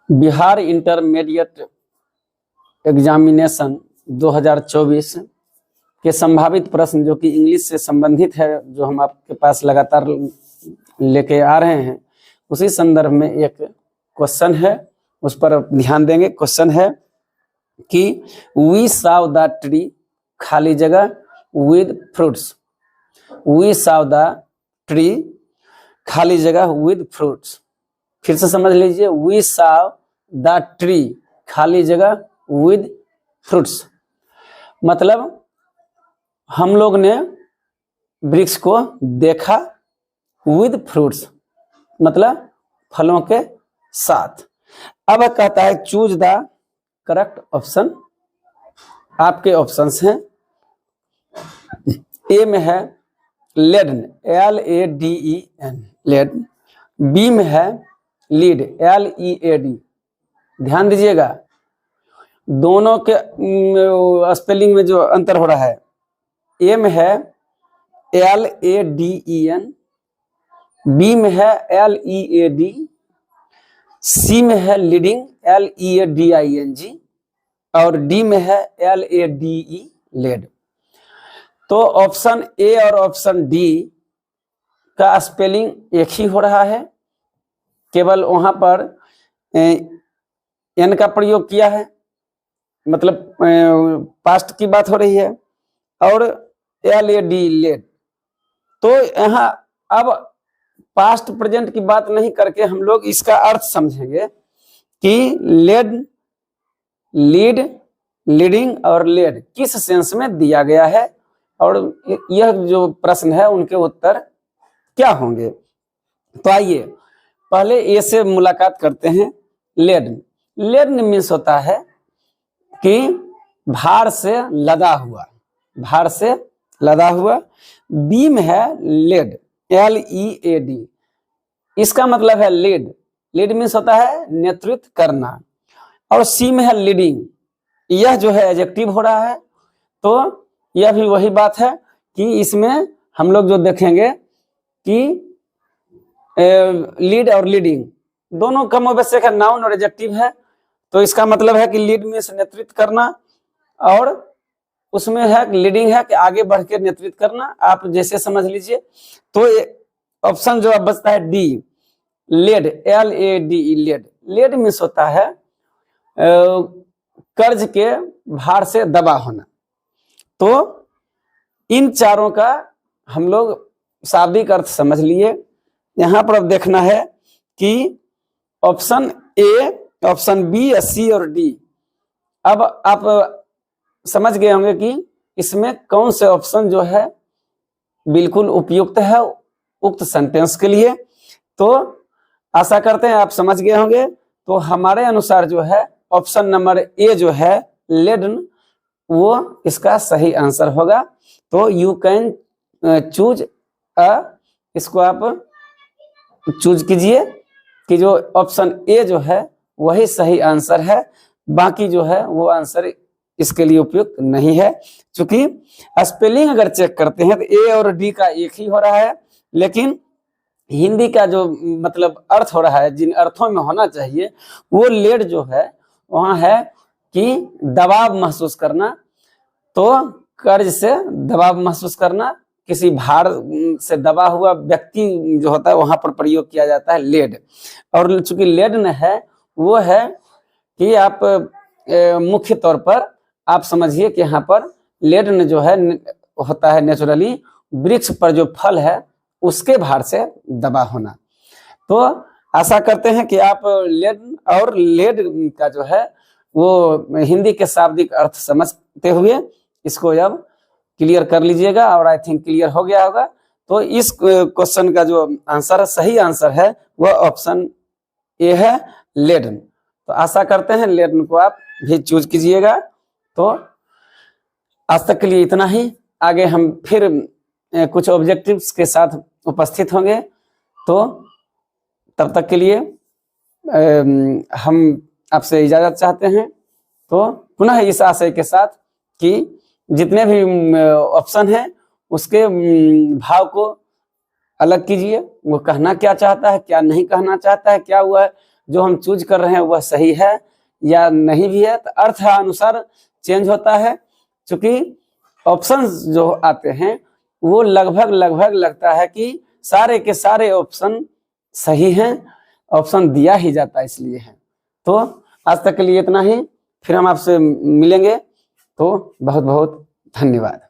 Bihar intermediate examination 2024 के संभावित प्रश्न जो कि इंग्लिश से संबंधित है, जो हम आपके पास लगातार लेके आ रहे हैं, उसी संदर्भ में एक क्वेश्चन है, उस पर ध्यान देंगे। क्वेश्चन है कि वी साव द ट्री खाली जगह with fruits. We saw the tree खाली जगह विद फ्रूट्स। फिर से समझ लीजिए, वी साव द ट्री खाली जगह विद फ्रूट्स, मतलब हम लोग ने वृक्ष को देखा विद फ्रूट्स, मतलब फलों के साथ। अब कहता है चूज द करेक्ट ऑप्शन। आपके ऑप्शंस हैं, ए में है लेडन LADEN लेड, बी में है लीड LEAD। ध्यान दीजिएगा, दोनों के स्पेलिंग में जो अंतर हो रहा है, ए में है LADEN, बी में है LEAD, सी में है लीडिंग LEADING और डी में है LADE लेड। तो ऑप्शन ए और ऑप्शन डी का स्पेलिंग एक ही हो रहा है, केवल वहां पर एन का प्रयोग किया है, मतलब पास्ट की बात हो रही है, और LAD लेड। तो यहाँ अब पास्ट प्रेजेंट की बात नहीं करके हम लोग इसका अर्थ समझेंगे कि लेड, लीड, लीडिंग और लेड किस सेंस में दिया गया है, और यह जो प्रश्न है उनके उत्तर क्या होंगे। तो आइए पहले ए से मुलाकात करते हैं। लेड, लेड मीन्स होता है कि भार से लदा हुआ, भार से लदा हुआ। बी में है लेड LEAD, इसका मतलब है लीड, लीड मीन्स होता है नेतृत्व करना। और सी में है लीडिंग, यह जो है एडजेक्टिव हो रहा है। तो यह भी वही बात है कि इसमें हम लोग जो देखेंगे कि लीड और लीडिंग दोनों कम आवश्यक है, नाउन और एडजेक्टिव है। तो इसका मतलब है कि लीड मीन्स नेतृत्व करना, और उसमें है लीडिंग है कि आगे बढ़ के नेतृत्व करना, आप जैसे समझ लीजिए। तो ऑप्शन जो अब बचता है D, lade LADE lade. Lade means होता है कर्ज के भार से दबा होना। तो इन चारों का हम लोग शाब्दिक अर्थ समझ लिए। यहां पर अब देखना है कि ऑप्शन ए, ऑप्शन बी, सी और डी, अब आप समझ गए होंगे कि इसमें कौन से ऑप्शन जो है बिल्कुल उपयुक्त है उक्त सेंटेंस के लिए। तो आशा करते हैं आप समझ गए होंगे। तो हमारे अनुसार जो है ऑप्शन नंबर ए जो है लेडन, वो इसका सही आंसर होगा। तो यू कैन चूज इसको आप चूज कीजिए कि जो ऑप्शन ए जो है वही सही आंसर है, बाकी जो है वो आंसर इसके लिए उपयुक्त नहीं है। क्योंकि स्पेलिंग अगर चेक करते हैं तो ए और डी का एक ही हो रहा है, लेकिन हिंदी का जो मतलब अर्थ हो रहा है, जिन अर्थों में होना चाहिए, वो लेड जो है वहां है कि दबाव महसूस करना। तो कर्ज से दबाव महसूस करना, किसी भार से दबा हुआ व्यक्ति जो होता है वहां पर प्रयोग किया जाता है लेड। और चूंकि लेड न है, वो है कि आप मुख्य तौर पर आप समझिए कि यहाँ पर लेड न जो है होता है नेचुरली वृक्ष पर जो फल है उसके भार से दबा होना। तो आशा करते हैं कि आप लेड और लेड का जो है वो हिंदी के शाब्दिक अर्थ समझते हुए इसको अब क्लियर कर लीजिएगा, और आई थिंक क्लियर हो गया होगा। तो इस क्वेश्चन का जो आंसर है, सही आंसर है, वह ऑप्शन ए है लेडन। तो आशा करते हैं लेडन को आप भी चूज कीजिएगा। तो आज तक के लिए इतना ही, आगे हम फिर कुछ ऑब्जेक्टिव्स के साथ उपस्थित होंगे। तो तब तक के लिए हम आपसे इजाजत चाहते हैं। तो पुनः इस आशय के साथ कि जितने भी ऑप्शन हैं उसके भाव को अलग कीजिए, वो कहना क्या चाहता है, क्या नहीं कहना चाहता है, क्या हुआ है जो हम चूज कर रहे हैं वह सही है या नहीं भी है, तो अर्थ अनुसार चेंज होता है। क्योंकि ऑप्शंस जो आते हैं वो लगभग लगता है कि सारे के सारे ऑप्शन सही हैं, ऑप्शन दिया ही जाता है इसलिए है। तो आज तक के लिए इतना ही, फिर हम आपसे मिलेंगे। तो बहुत बहुत धन्यवाद।